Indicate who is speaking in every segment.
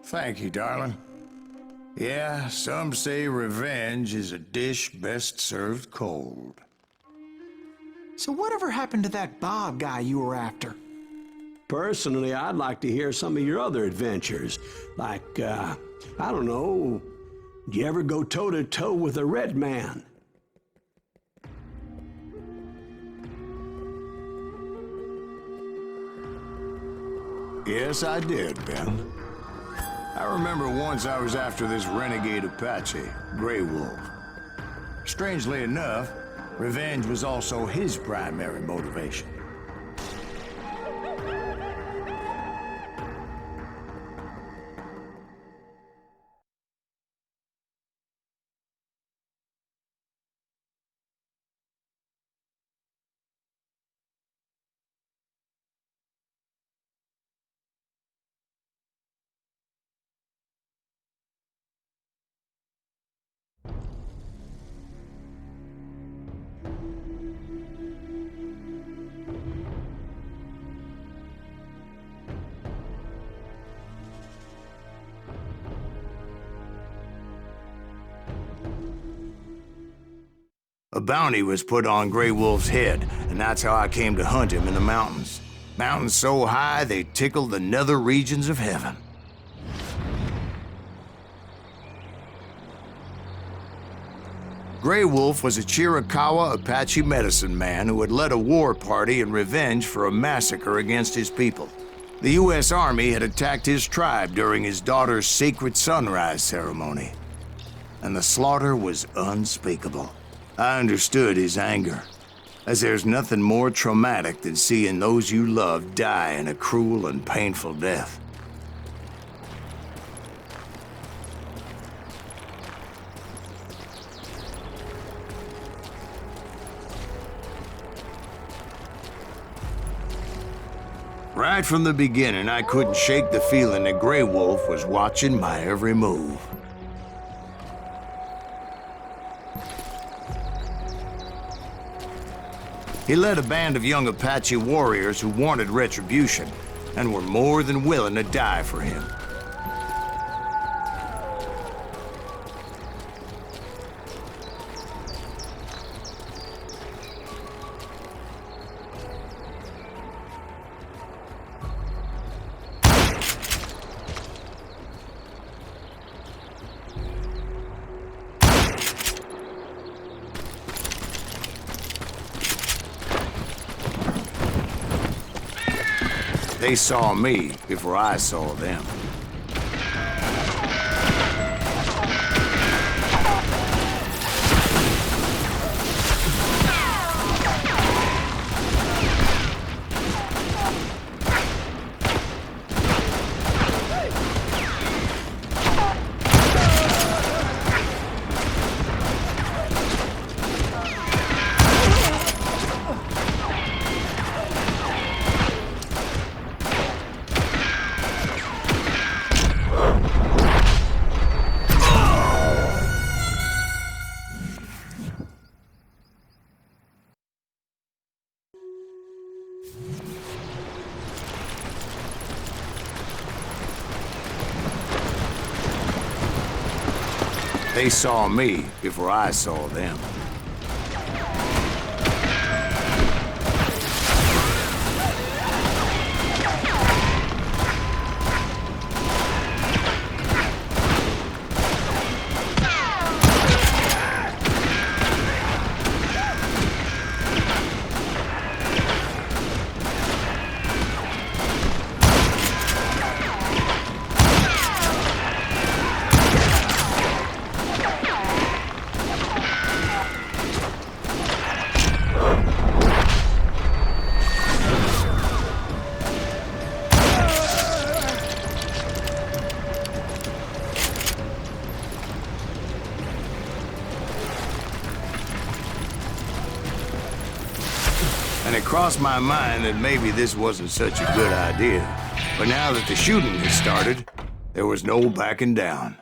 Speaker 1: Thank you, darling. Yeah, some say revenge is a dish best served cold.
Speaker 2: So whatever happened to that Bob guy you were after?
Speaker 3: Personally, I'd like to hear some of your other adventures. Like, I don't know, did you ever go toe-to-toe with a red man?
Speaker 1: Yes, I did, Ben. I remember once I was after this renegade Apache, Grey Wolf. Strangely enough, revenge was also his primary motivation. A bounty was put on Grey Wolf's head, and that's how I came to hunt him in the mountains. Mountains so high they tickle the nether regions of heaven. Grey Wolf was a Chiricahua Apache medicine man who had led a war party in revenge for a massacre against his people. The U.S. Army had attacked his tribe during his daughter's sacred sunrise ceremony, and the slaughter was unspeakable. I understood his anger, as there's nothing more traumatic than seeing those you love die in a cruel and painful death. Right from the beginning, I couldn't shake the feeling that Grey Wolf was watching my every move. He led a band of young Apache warriors who wanted retribution and were more than willing to die for him. They saw me before I saw them. They saw me before I saw them. And it crossed my mind that maybe this wasn't such a good idea. But now that the shooting had started, there was no backing down.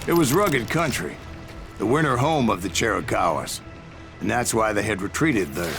Speaker 1: It was rugged country, the winter home of the Chiricahuas, and that's why they had retreated there.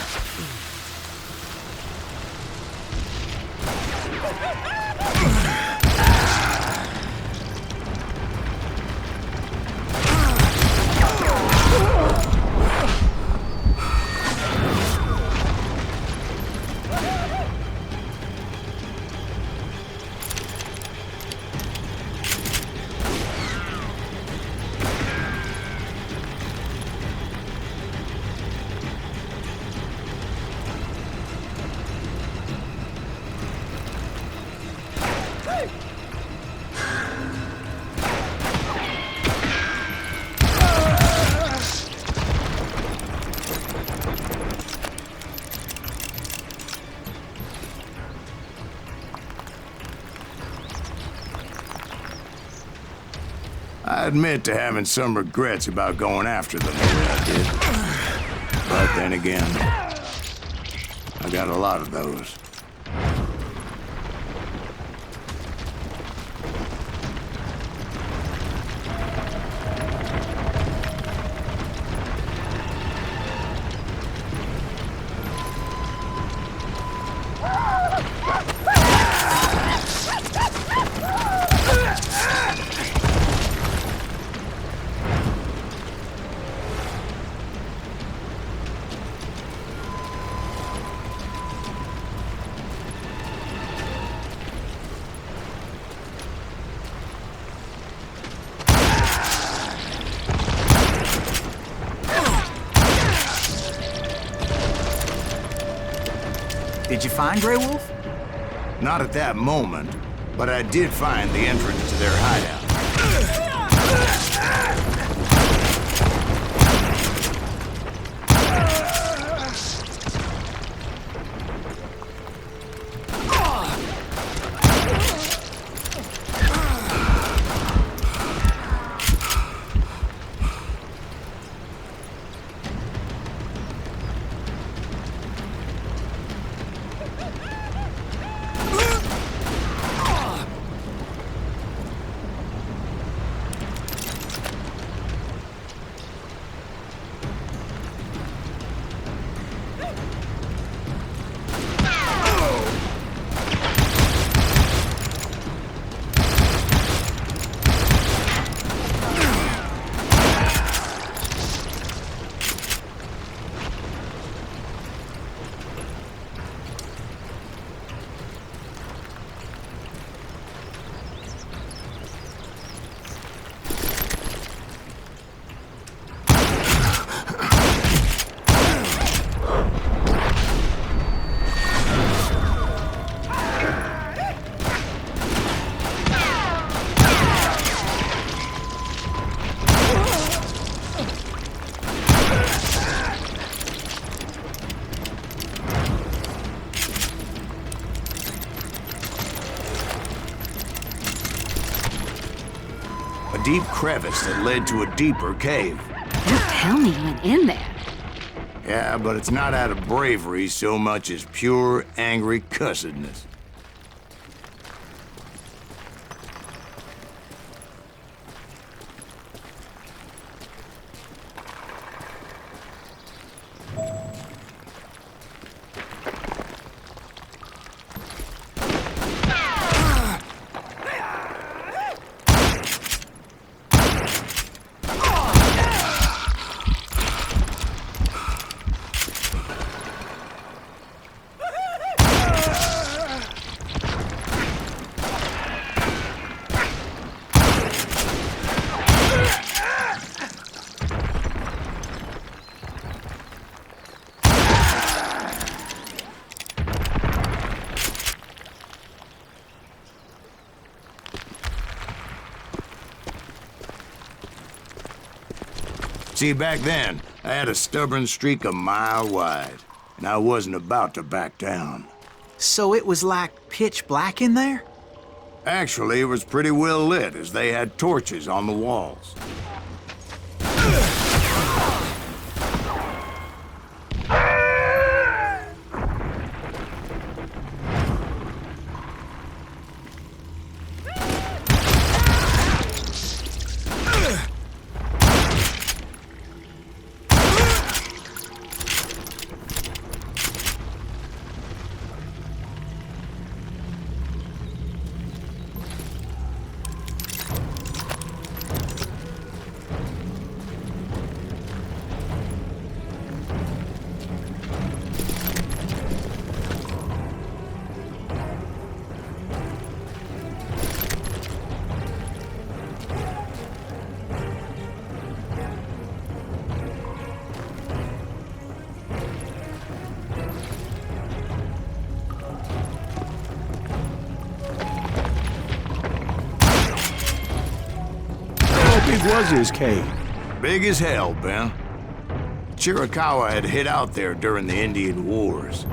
Speaker 1: I admit to having some regrets about going after them the way I did. But then again, I got a lot of those.
Speaker 2: Did you find Grey Wolf?
Speaker 1: Not at that moment, but I did find the entrance to their hideout. A deep crevice that led to a deeper cave.
Speaker 4: Don't tell me you went in there.
Speaker 1: Yeah, but it's not out of bravery so much as pure, angry cussedness. See, back then, I had a stubborn streak a mile wide, and I wasn't about to back down.
Speaker 2: So it was like pitch black in there?
Speaker 1: Actually, it was pretty well lit, as they had torches on the walls.
Speaker 3: How big was his cave?
Speaker 1: Big as hell, Ben. Chiricahua had hid out there during the Indian Wars.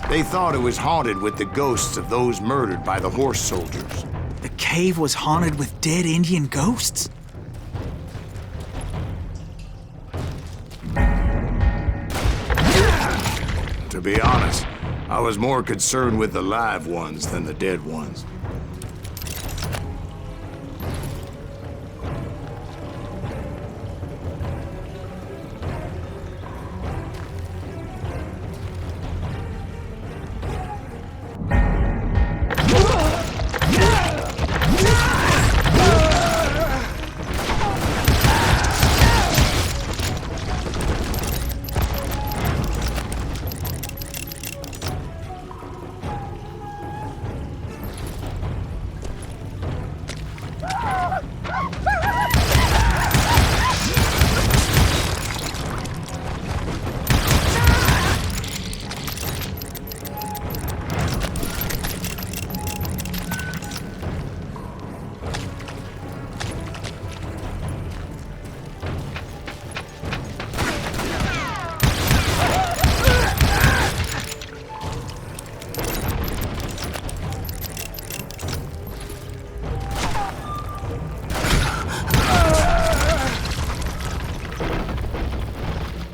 Speaker 1: They thought it was haunted with the ghosts of those murdered by the horse soldiers.
Speaker 2: The cave was haunted with dead Indian ghosts?
Speaker 1: To be honest, I was more concerned with the live ones than the dead ones.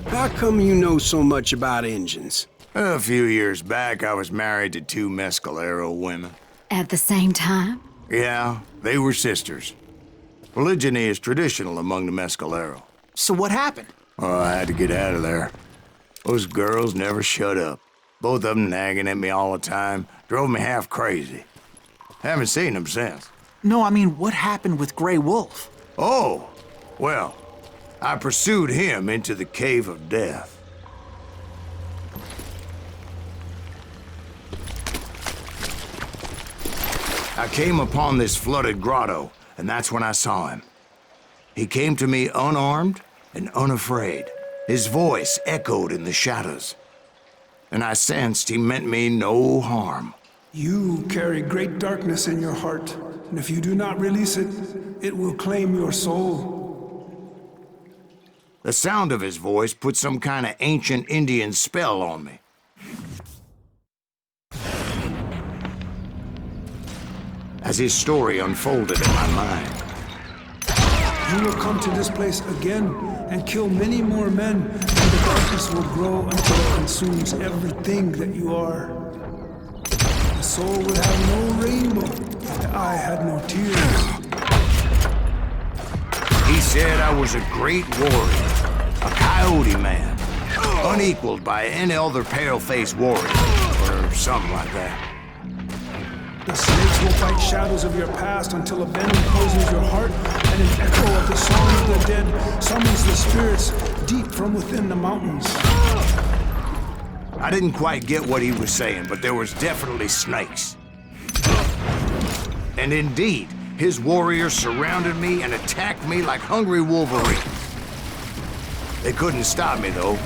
Speaker 3: How come you know so much about engines?
Speaker 1: A few years back, I was married to two Mescalero women.
Speaker 4: At the same time?
Speaker 1: Yeah, they were sisters. Polygyny is traditional among the Mescalero.
Speaker 2: So what happened?
Speaker 1: Oh, I had to get out of there. Those girls never shut up. Both of them nagging at me all the time. Drove me half crazy. Haven't seen them since.
Speaker 2: No, I mean, what happened with Grey Wolf?
Speaker 1: Oh, well, I pursued him into the Cave of Death. I came upon this flooded grotto, and that's when I saw him. He came to me unarmed and unafraid. His voice echoed in the shadows, and I sensed he meant me no harm.
Speaker 5: You carry great darkness in your heart, and if you do not release it, it will claim your soul.
Speaker 1: The sound of his voice put some kind of ancient Indian spell on me. As his story unfolded in my mind,
Speaker 5: You will come to this place again and kill many more men, and the darkness will grow until it consumes everything that you are. The soul would have no rainbow if the eye had no tears.
Speaker 1: he said I was a great warrior, a coyote man, unequaled by any other pale-faced warrior, or something like that.
Speaker 5: The snakes will fight shadows of your past until a venom poisons your heart, and an echo of the song of the dead summons the spirits deep from within the mountains.
Speaker 1: I didn't quite get what he was saying, but there was definitely snakes. And indeed, his warriors surrounded me and attacked me like hungry wolverines. They couldn't stop me, though,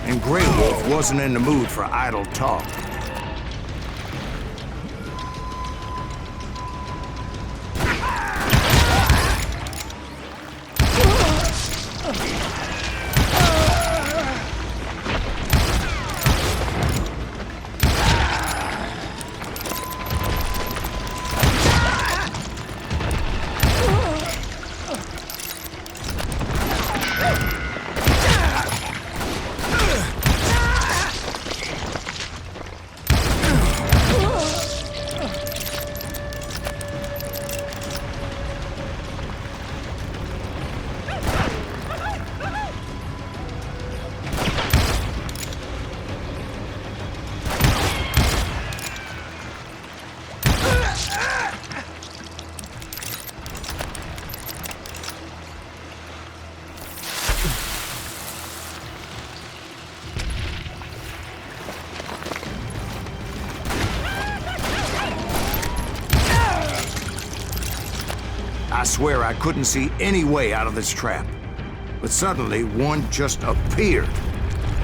Speaker 1: and Grey Wolf wasn't in the mood for idle talk. I swear I couldn't see any way out of this trap. But suddenly, one just appeared.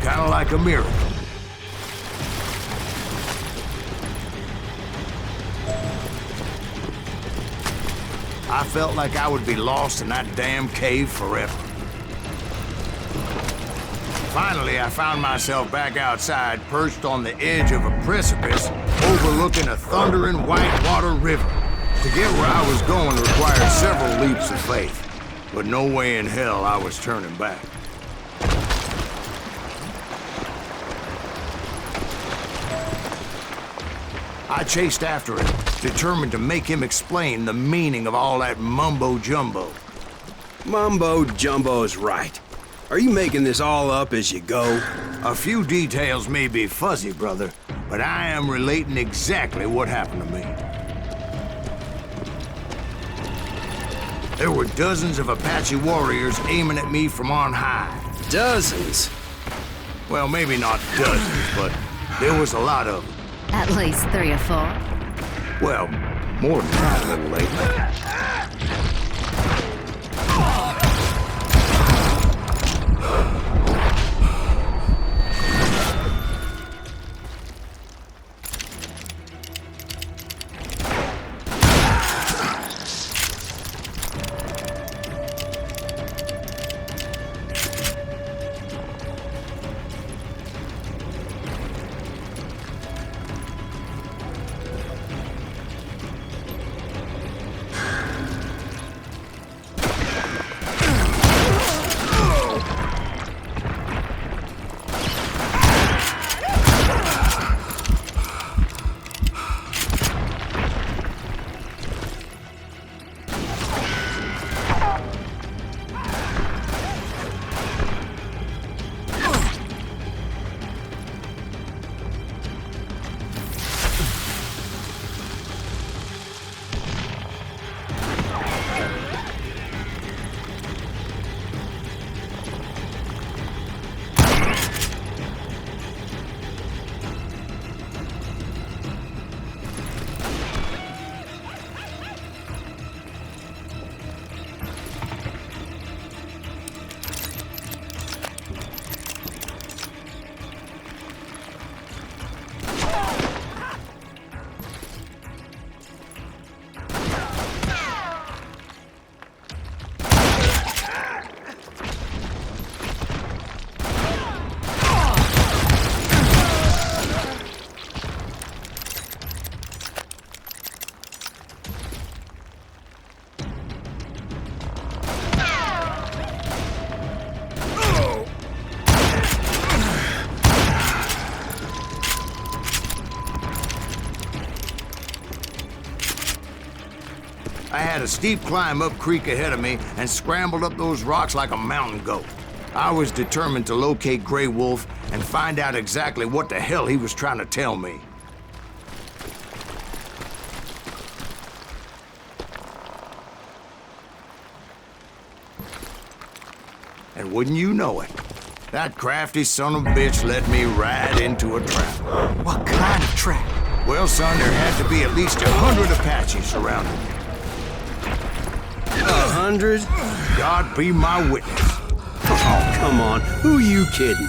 Speaker 1: Kind of like a miracle. I felt like I would be lost in that damn cave forever. Finally, I found myself back outside, perched on the edge of a precipice, overlooking a thundering whitewater river. To get where I was going required several leaps of faith, but no way in hell I was turning back. I chased after him, determined to make him explain the meaning of all that mumbo-jumbo.
Speaker 6: Mumbo-jumbo's right. Are you making this all up as you go?
Speaker 1: A few details may be fuzzy, brother, but I am relating exactly what happened to me. There were dozens of Apache warriors aiming at me from on high.
Speaker 6: Dozens?
Speaker 1: Well, maybe not dozens, but there was a lot of them.
Speaker 4: At least 3 or 4.
Speaker 1: Well, more than that a little later. I had a steep climb up creek ahead of me and scrambled up those rocks like a mountain goat. I was determined to locate Grey Wolf and find out exactly what the hell he was trying to tell me. And wouldn't you know it, that crafty son of a bitch led me right into a trap.
Speaker 2: What kind of trap?
Speaker 1: Well, son, there had to be at least 100 Apaches surrounding me.
Speaker 6: 100?
Speaker 1: God be my witness.
Speaker 6: Oh, come on. Who you kidding?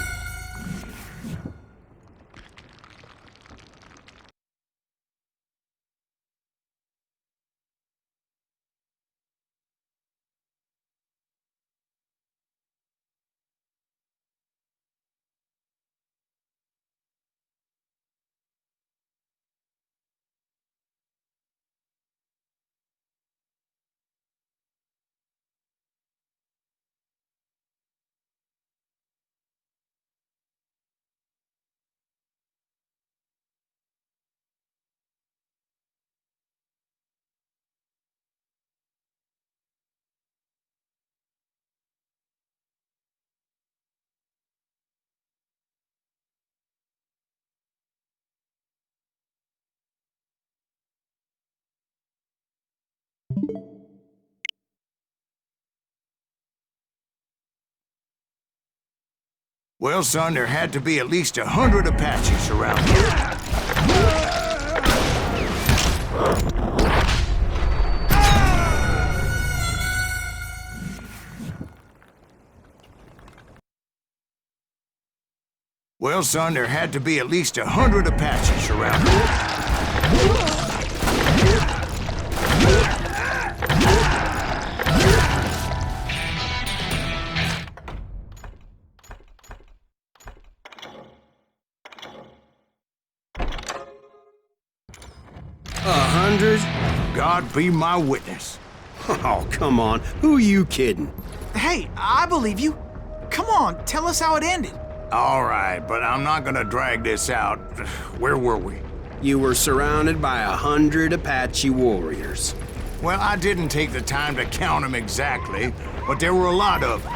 Speaker 1: Well, son, there had to be at least 100 Apaches around here. Well, son, there had to be at least 100 Apaches around here.
Speaker 6: 100?
Speaker 1: God be my witness.
Speaker 6: Oh, come on. Who you kidding?
Speaker 2: Hey, I believe you. Come on, tell us how it ended.
Speaker 1: All right, but I'm not gonna drag this out. Where were we?
Speaker 6: You were surrounded by 100 Apache warriors.
Speaker 1: Well, I didn't take the time to count them exactly, but there were a lot of them.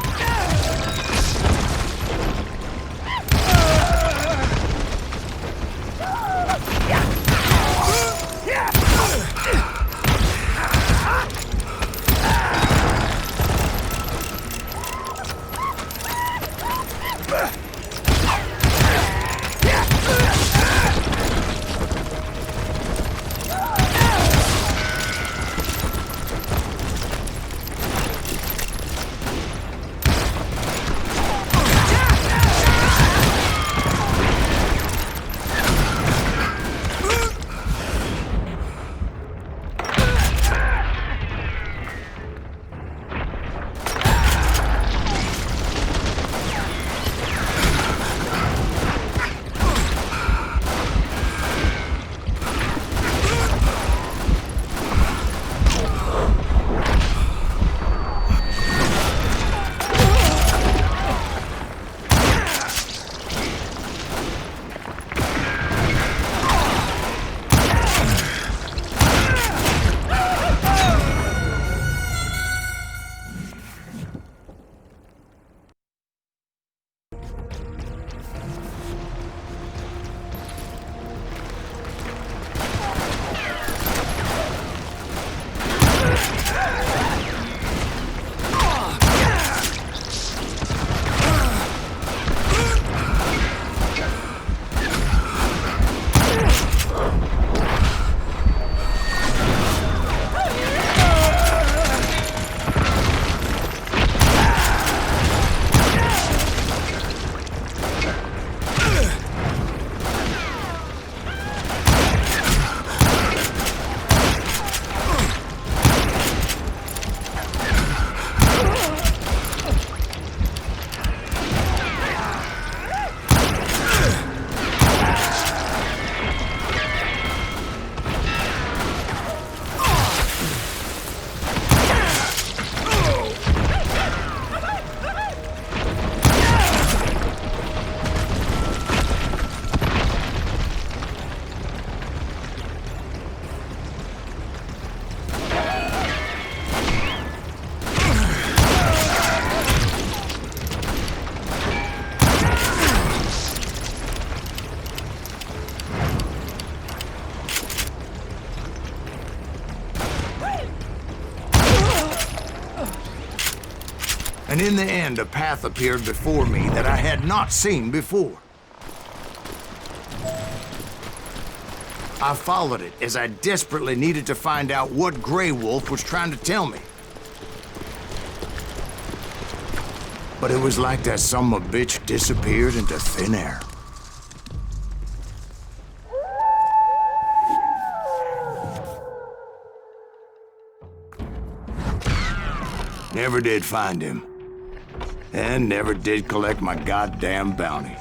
Speaker 1: And in the end, a path appeared before me that I had not seen before. I followed it as I desperately needed to find out what Grey Wolf was trying to tell me. But it was like that son of a bitch disappeared into thin air. Never did find him. And never did collect my goddamn bounty.